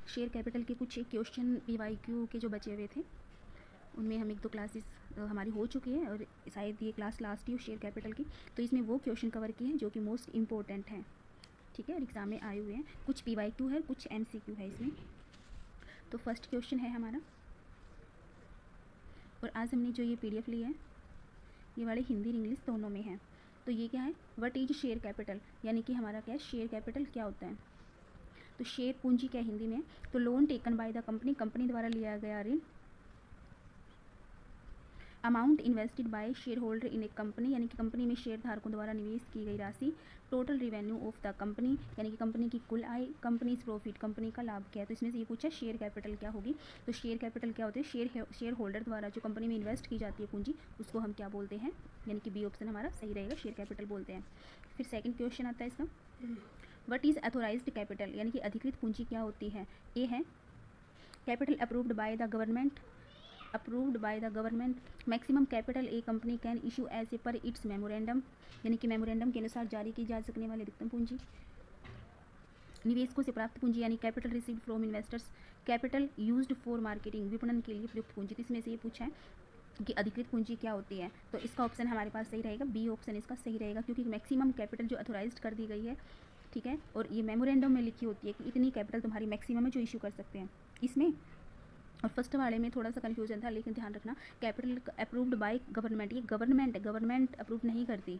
Share capital के कुछ question PYQ के जो बचे हुए थे उनमें हम 1-2 क्लासेस हमारी हो चुकी है और शायद ये क्लास लास्ट ही हो शेयर कैपिटल की, तो इसमें वो क्वेश्चन कवर किए हैं जो कि मोस्ट इम्पोर्टेंट हैं, ठीक है, और एग्ज़ाम में आए हुए हैं। कुछ PYQ है, कुछ MCQ है इसमें। तो फर्स्ट क्वेश्चन है हमारा, और आज हमने जो ये PDF ली है ये वाले हिंदी और इंग्लिश दोनों में है। तो ये क्या है, व्हाट इज शेयर कैपिटल, यानी कि हमारा क्या है, शेयर कैपिटल क्या होता है। तो शेयर पूंजी क्या हिंदी में, तो loan taken by the company, company द्वारा लिया गया ऋण। Amount invested bye share holder in A company, यानी कि कंपनी में शेयर धारकों द्वारा निवेश की गई राशि। Total revenue of the company, यानी कि कंपनी की कुल आय। कंपनीज प्रॉफिट, कंपनी का लाभ क्या है। तो इसमें से ये पूछा शेयर कैपिटल क्या होगी। तो शेयर कैपिटल क्या होते हैं, शेयर होल्डर द्वारा जो कंपनी में इन्वेस्ट की जाती है पूंजी, उसको हम क्या बोलते हैं, यानी कि बी ऑप्शन हमारा सही रहेगा, शेयर कैपिटल बोलते हैं। फिर सेकंड क्वेश्चन आता है इसका, व्हाट इज़ अथोराइज्ड कैपिटल, यानी कि अधिकृत पूंजी क्या होती है। ए है capital approved by the government, approved by the government. Maximum capital a company can issue as a per its memorandum, यानी कि मेमोरेंडम के अनुसार जारी की जा सकने वाली अधिकतम पूंजी। निवेशकों से प्राप्त पूंजी, यानी capital received from investors. Capital used for marketing, विपणन के लिए प्रयुक्त पूंजी। इसमें से ये पूछा है कि अधिकृत पूंजी क्या होती है। तो इसका ऑप्शन हमारे पास सही रहेगा, बी ऑप्शन इसका सही रहेगा, क्योंकि मैक्सिमम कैपिटल जो अथोराइज्ड कर दी गई है, ठीक है, और ये मेमोरेंडम में लिखी होती है कि इतनी कैपिटल तुम्हारी मैक्सिमम है जो इशू कर सकते हैं इसमें। और फर्स्ट वाले में थोड़ा सा कन्फ्यूजन था, लेकिन ध्यान रखना कैपिटल अप्रूव्ड बाय गवर्नमेंट, ये गवर्नमेंट अप्रूव नहीं करती,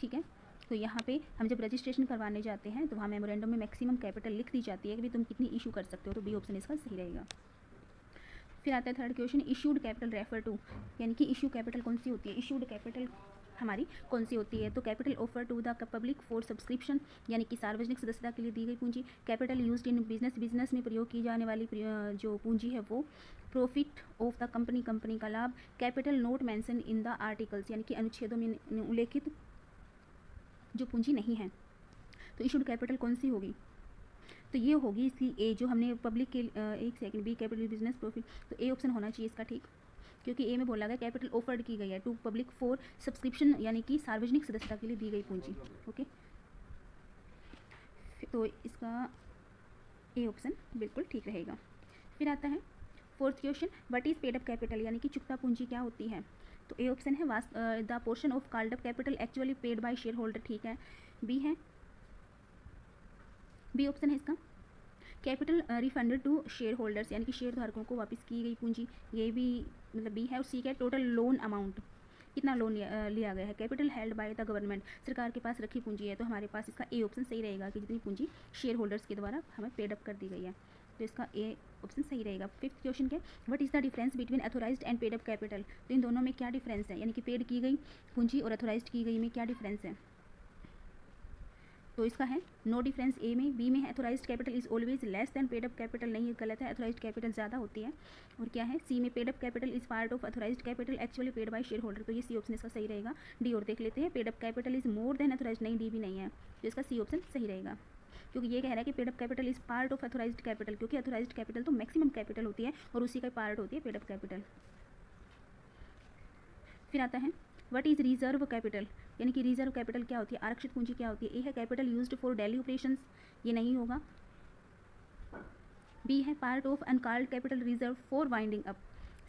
ठीक है। तो यहाँ पे हम जब रजिस्ट्रेशन करवाने जाते हैं तो वहाँ मेमोरेंडम में मैक्सिमम कैपिटल लिख दी जाती है कि भाई तुम कितनी इशू कर सकते हो, तो बी ऑप्शन इसका सही रहेगा। फिर आता है third question, issued capital refer to, यानी कि इशू कैपिटल कौन सी होती है, इशूड कैपिटल हमारी कौन सी होती है। तो capital offer to the public for subscription, यानी कि सार्वजनिक सदस्यता के लिए दी गई पूंजी। Capital used in business, business में प्रयोग की जाने वाली जो पूंजी है वो। Profit of the company, company का लाभ। Capital not mention in the articles, यानी कि अनुच्छेदों में उल्लेखित जो पूंजी नहीं है। तो इशूड कैपिटल कौन सी होगी, तो ये होगी इसकी ए, जो हमने पब्लिक के एक second, B capital business profit, तो ए ऑप्शन होना चाहिए इसका, ठीक, क्योंकि ए में बोला गया कैपिटल ऑफर्ड की गई है टू पब्लिक फॉर सब्सक्रिप्शन, यानी कि सार्वजनिक सदस्यता के लिए दी गई पूंजी, ओके। तो इसका ए ऑप्शन बिल्कुल ठीक रहेगा। फिर आता है fourth question, what is paid up capital, यानी कि चुकता पूंजी क्या होती है। तो ए ऑप्शन है the portion of called up capital actually paid by share holder, ठीक है। बी है, बी ऑप्शन है इसका capital refunded to share holders, यानी कि शेयर धारकों को वापस की गई पूंजी, ये भी मतलब बी है। और सी क्या है, टोटल लोन अमाउंट, कितना लोन लिया गया है। Capital held by the government, सरकार के पास रखी पूंजी है, तो हमारे पास इसका ए ऑप्शन सही रहेगा कि जितनी पूंजी शेयर होल्डर्स के द्वारा हमें पेड अप कर दी गई है, तो इसका ए ऑप्शन सही रहेगा। फिफ्थ क्वेश्चन क्या, what is the difference between authorised and paid up capital, तो इन दोनों में क्या डिफरेंस है, यानी कि पेड की गई पूंजी और अथोराइज्ड की गई में क्या डिफरेंस है। तो इसका है नो डिफरेंस ए में। बी में है authorised capital is always less than paid up capital, नहीं, गलत है, अथोराइज्ड कैपिटल ज़्यादा होती है। और क्या है, सी में paid up capital is part of authorised capital actually paid by share holder, तो ये सी ऑप्शन इसका सही रहेगा। डी और देख लेते हैं, paid up capital is more than authorised, नहीं, डी भी नहीं है, तो इसका सी ऑप्शन सही रहेगा, क्योंकि ये कह रहा है कि paid up capital is part of authorised capital, क्योंकि अथोराइज्ड कैपिटल तो मैक्सिमम कैपिटल होती है और उसी का पार्ट होती है पेड अप कैपिटल। फिर आता है व्हाट इज रिजर्व कैपिटल, यानी कि रिजर्व कैपिटल क्या होती है, आरक्षित पूंजी क्या होती है। ए है capital used for daily operations, ये नहीं होगा। बी है part of uncalled capital reserve for winding up.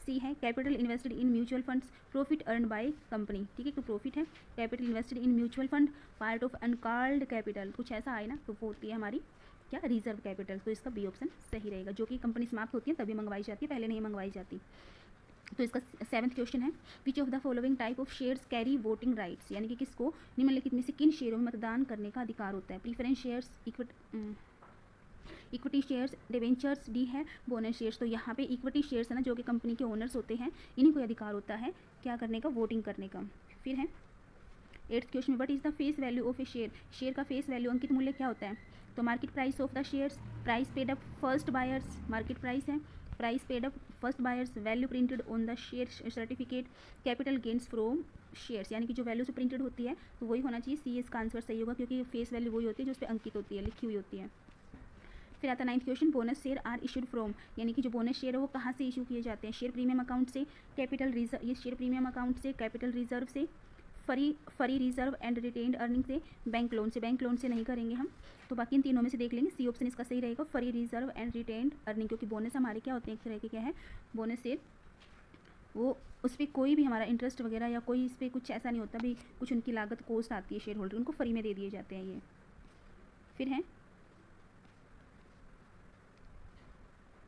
C है capital invested in mutual funds, profit earn by company, ठीक है, तो प्रॉफिट है। Capital invested in mutual fund, part of uncalled capital, कुछ ऐसा आए ना, तो वो होती है हमारी क्या, रिजर्व कैपिटल, तो इसका बी ऑप्शन सही रहेगा, जो कि कंपनी समाप्त होती है तभी मंगवाई जाती है, पहले नहीं मंगवाई जाती। तो इसका सेवंथ क्वेश्चन है, which of the following type of shares carry voting rights, यानी कि किसको निम्नलिखित में से किन शेयरों में मतदान करने का अधिकार होता है। Preference shares, equity shares, debentures, D है बोनस शेयर्स। तो यहाँ पे इक्विटी शेयर्स है ना, जो कि कंपनी के ओनर्स होते हैं, इन्हीं को अधिकार होता है क्या करने का, वोटिंग करने का। फिर है eighth question, what is the face value of a share, share का फेस वैल्यू अंकित मूल्य क्या होता है। तो market price of the shares, price paid up first buyers, market price है, price paid up first buyers, value printed on the share certificate, capital gains from shares, यानी कि जो वैल्यू से प्रिंटेड होती है तो वही होना चाहिए, सी इसका आंसर सही होगा, क्योंकि फेस वैल्यू वही होती है जो उस पर अंकित होती है, लिखी हुई होती है। फिर आता है ninth question, bonus share are issued from, यानी कि जो बोनस शेयर है वो कहाँ से इशू किए जाते हैं। शेयर प्रीमियम अकाउंट से, कैपिटल रिजर्व, ये शेयर प्रीमियम अकाउंट से, कैपिटल रिजर्व से, फरी रिजर्व एंड रिटेन्ड अर्निंग से, बैंक लोन से नहीं करेंगे हम। तो बाकी इन तीनों में से देख लेंगे, सी ऑप्शन इसका सही रहेगा, फरी रिजर्व एंड रिटेन्ड अर्निंग, क्योंकि बोनस हमारे क्या होते हैं, एक तरह के क्या है बोनस से, वो उस पर कोई भी हमारा इंटरेस्ट वगैरह या कोई इस पर कुछ ऐसा नहीं होता भी, कुछ उनकी लागत कोस्ट आती है शेयर होल्डर, उनको फ्री में दे दिए जाते हैं ये। फिर है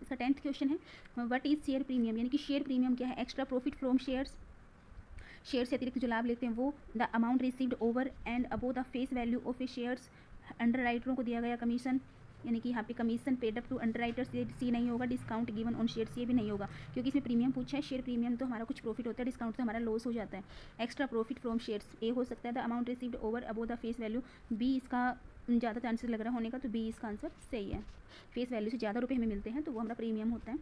इसका 10th क्वेश्चन है, व्हाट इज शेयर प्रीमियम, यानी कि शेयर प्रीमियम क्या है, extra profit from shares, share से अतिरिक्त जो लाभ लेते हैं वो, the amount received over and above the face value of a shares, अंडर राइटरों को दिया गया कमीशन, यानी कि यहाँ पे commission paid up to underwriters, C नहीं होगा, डिस्काउंट गिवन ऑन शेयर्स ये भी नहीं होगा, क्योंकि इसमें प्रीमियम पूछा है, शेयर प्रीमियम तो हमारा कुछ प्रॉफिट होता है, डिस्काउंट तो हमारा लॉस हो जाता है। Extra profit from shares A हो सकता है, the amount received over above the face value, B इसका ज़्यादा चांसेस लग रहा होने का, तो बी इसका आंसर सही है, फेस वैल्यू से ज़्यादा रुपये हमें मिलते हैं तो वो हमारा प्रीमियम होता है।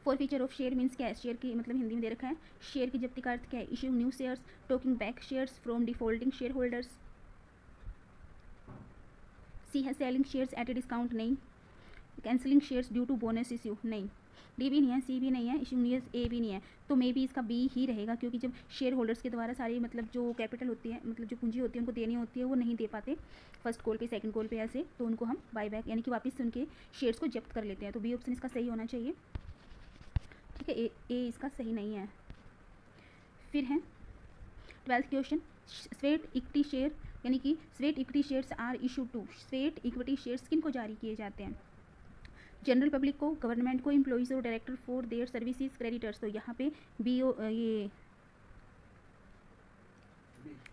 For feature of share means क्या है, शेयर की मतलब हिंदी में दे रखा है, शेयर की जब्ती का अर्थ क्या है, issue new shares, taking back shares from defaulting shareholders, C है selling shares at a discount, नहीं, cancelling shares due to bonus issue, नहीं, डी भी नहीं है, सी भी नहीं है, इशू न्यूज ए भी नहीं है, तो मे बी इसका बी ही रहेगा, क्योंकि जब शेयर होल्डर्स के द्वारा सारी मतलब जो कैपिटल होती है, मतलब जो पूंजी होती है उनको देनी होती है, वो नहीं दे पाते फर्स्ट कॉल पे सेकंड कॉल पे ऐसे, तो उनको हम बाय बैक यानी कि वापस से उनके शेयर्स को जब्त कर लेते हैं, तो बी ऑप्शन इसका सही होना चाहिए। ठीक है, ए इसका सही नहीं है। फिर है 12th question, sweat equity share, यानी कि sweat equity shares are issue to, sweat equity shares किन को जारी किए जाते हैं, जनरल पब्लिक को, गवर्नमेंट को, एम्प्लॉइज और director for their services creditors, तो यहाँ पे बी ये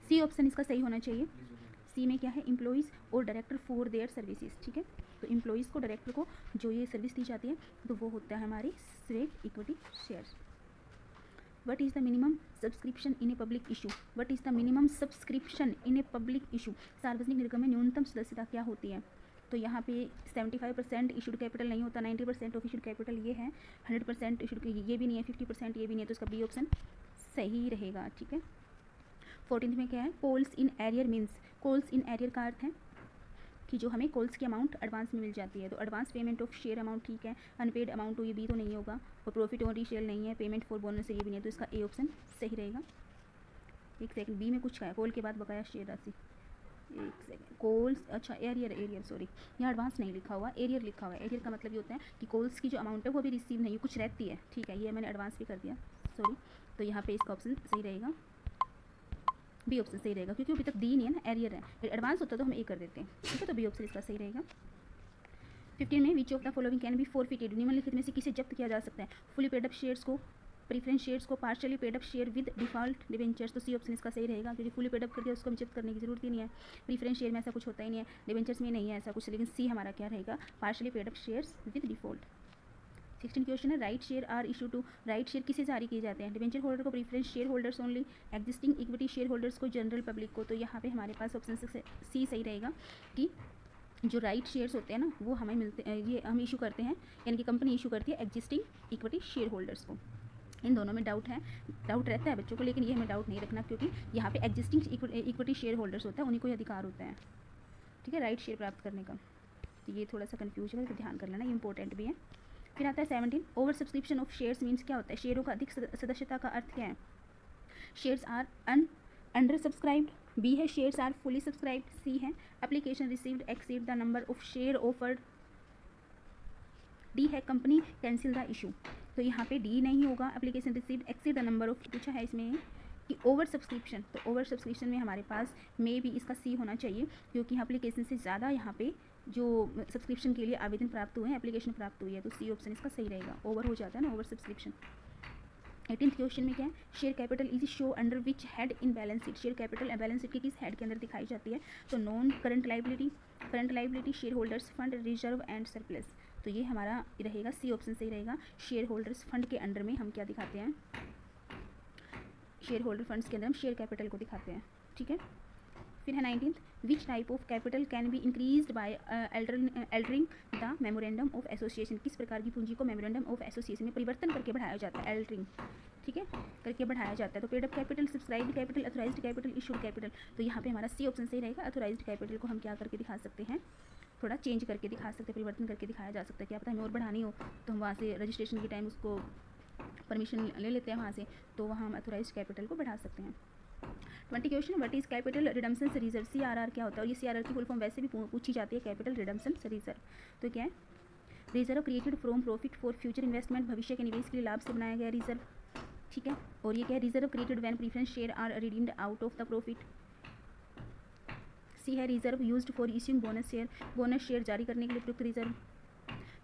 सी ऑप्शन इसका सही होना चाहिए, सी में क्या है, एम्प्लॉइज और डायरेक्टर फॉर देयर सर्विसेज। ठीक है, तो एम्प्लॉइज़ को, डायरेक्टर को जो ये सर्विस दी जाती है तो वो होता है हमारी sweat equity shares. What is the minimum subscription in a public issue, what is the minimum subscription in a public issue, सार्वजनिक निर्गम में न्यूनतम सदस्यता क्या होती है, तो यहाँ पे 75% इशूड कैपिटल नहीं होता, 90% ऑफ इशूड कैपिटल ये है, 100% इशूड ये भी नहीं है, 50% ये भी नहीं है, तो इसका बी ऑप्शन सही रहेगा। ठीक है, 14th में क्या है, calls in arrear means, calls in arrear का अर्थ है कि जो हमें कॉल्स की अमाउंट एडवांस में मिल जाती है, तो advance payment of share amount, ठीक है, अनपेड अमाउंट तो ये भी तो नहीं होगा, और प्रॉफिट ऑन रीसेल नहीं है, पेमेंट फॉर बोनस ये भी नहीं है, तो इसका ए ऑप्शन सही रहेगा। एक सेकंड, बी में कुछ है, कॉल के बाद बकाया शेयर राशि, एक सेकंड, कॉल्स, अच्छा एरियर सॉरी, यहाँ एडवांस नहीं लिखा हुआ, एरियर लिखा हुआ है, एरियर का मतलब ये होता है कि कॉल्स की जो अमाउंट है वो अभी रिसीव नहीं, कुछ रहती है, ठीक है, ये मैंने एडवांस भी कर दिया, सॉरी, तो यहाँ पे इसका ऑप्शन सही रहेगा, बी ऑप्शन सही रहेगा, क्योंकि अभी तक डी नहीं है ना, एरियर है, फिर एडवांस होता तो हम ए कर देते हैं। ठीक है, तो बी ऑप्शन इसका सही रहेगा। 15 में which of the following can be forfeited, निम्नलिखित में से किसे जब्त किया जा सकता है, फुली पेड अप शेयर्स को, प्रीफरेंस शेयर्स को, partially paid up share with default debentures, तो सी ऑप्शन इसका सही रहेगा, क्योंकि फुली पेड अप कर दिया उसको हम जब्त करने की जरूरत ही नहीं है, प्रीफरेंस शेयर में ऐसा कुछ होता ही नहीं है, डिबेंचर्स में नहीं है ऐसा कुछ, लेकिन सी हमारा क्या रहेगा, partially paid up shares with default. 16 question है, right share are issue to, right share किसे जारी किए जाते हैं, डिबेंचर होल्डर को, preference share holders only, existing equity share holders को, जनरल पब्लिक को, तो यहाँ पे हमारे पास ऑप्शन सी सही रहेगा कि जो राइट शेयर्स होते हैं ना वो हमें मिलते हैं, ये हम इशू करते हैं, यानी कि कंपनी इशू करती है एग्जिस्टिंग इक्विटी शेयर होल्डर्स को। इन दोनों में डाउट रहता है बच्चों को, लेकिन ये हमें डाउट नहीं रखना, क्योंकि यहाँ पे एग्जिस्टिंग इक्विटी शेयर होल्डर्स होता है, उन्हीं को अधिकार होता है, ठीक है, राइट शेयर प्राप्त करने का, तो ये थोड़ा सा कन्फ्यूज है, तो ध्यान कर लेना, ये इंपॉर्टेंट भी है। फिर आता है 17, over subscription of shares means क्या होता है, शेयरों का अधिक सदस्यता का अर्थ क्या है, shares are under subscribed, B है shares are fully subscribed, C है application received exceed the number of share offered, D है कंपनी कैंसिल द इशू, तो यहाँ पे डी नहीं होगा, application received exceed the number of, पूछा है इसमें कि ओवर सब्सक्रिप्शन, तो ओवर सब्सक्रिप्शन में हमारे पास मे भी इसका सी होना चाहिए, क्योंकि एप्लीकेशन से ज़्यादा यहाँ पे जो सब्सक्रिप्शन के लिए आवेदन प्राप्त हुए हैं, एप्लीकेशन प्राप्त हुई है, तो सी ऑप्शन इसका सही रहेगा, ओवर हो जाता है ना ओवर सब्सक्रिप्शन। 18th क्वेश्चन में क्या है, share capital is show under which head in balance sheet, share capital balance sheet के किस हेड के अंदर दिखाई जाती है, तो non current liability, share holders fund, reserve and surplus, तो ये हमारा रहेगा सी ऑप्शन सही रहेगा, शेयर होल्डर्स फंड के अंडर में हम क्या दिखाते हैं, शेयर होल्डर फंड्स के अंदर हम शेयर कैपिटल को दिखाते हैं। ठीक है, फिर है 19th, which type of capital can be increased by altering the memorandum of association, किस प्रकार की पूंजी को मेमोरेंडम ऑफ एसोसिएशन में परिवर्तन करके बढ़ाया जाता है, एल्टरिंग, ठीक है, करके बढ़ाया जाता है, तो paid up capital, subscribed capital, authorised capital, issued capital, तो यहाँ पे हमारा सी ऑप्शन सही रहेगा, अथोराइज्ड कैपिटल को हम क्या करके दिखा सकते हैं, थोड़ा चेंज करके दिखा सकते हैं, परिवर्तन करके दिखाया जा सकता है, क्या पता हमें और बढ़ानी हो तो हम वहाँ से रजिस्ट्रेशन के टाइम उसको परमिशन ले लेते हैं वहाँ से, तो वहाँ हम अथोराइज्ड कैपिटल को बढ़ा सकते हैं। 20 question, what is capital redemption reserve, CRR क्या होता है, और ये CRR की फुल फॉर्म वैसे भी पूछी जाती है, कैपिटल रिडम्पशन रिजर्व। तो क्या है, reserve created from profit for future investment, भविष्य के निवेश के लिए लाभ से बनाया गया रिजर्व, ठीक है। और ये क्या है, reserve created when preference share are redeemed out of the profit. C है, reserve used for issuing bonus share जारी करने के लिए प्रयुक्त रिजर्व।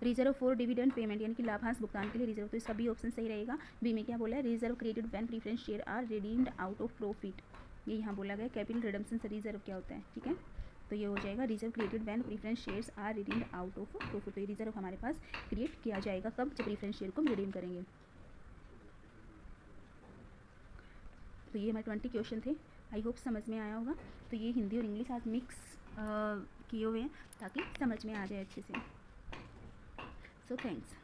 रिजर्व फॉर डिविडेंड पेमेंट यानी कि लाभांश भुगतान के लिए रिजर्व, तो इसका बी ऑप्शन सही रहेगा। बी में क्या बोला है, reserve created when preference share are redeemed out of profit, ये यहाँ बोला गया। कैपिटल रिडम्पशन रिजर्व क्या होता है, ठीक है, तो ये हो जाएगा reserve created when preference shares are redeemed out of profit. तो ये रिजर्व हमारे पास क्रिएट किया जाएगा कब, जब प्रीफरेंस शेयर को हम रिडीम करेंगे। तो ये हमारे 20 क्वेश्चन थे, आई होप समझ में आया होगा। तो ये हिंदी और इंग्लिश आज मिक्स किए हुए हैं ताकि समझ में आ जाए अच्छे से। So thanks.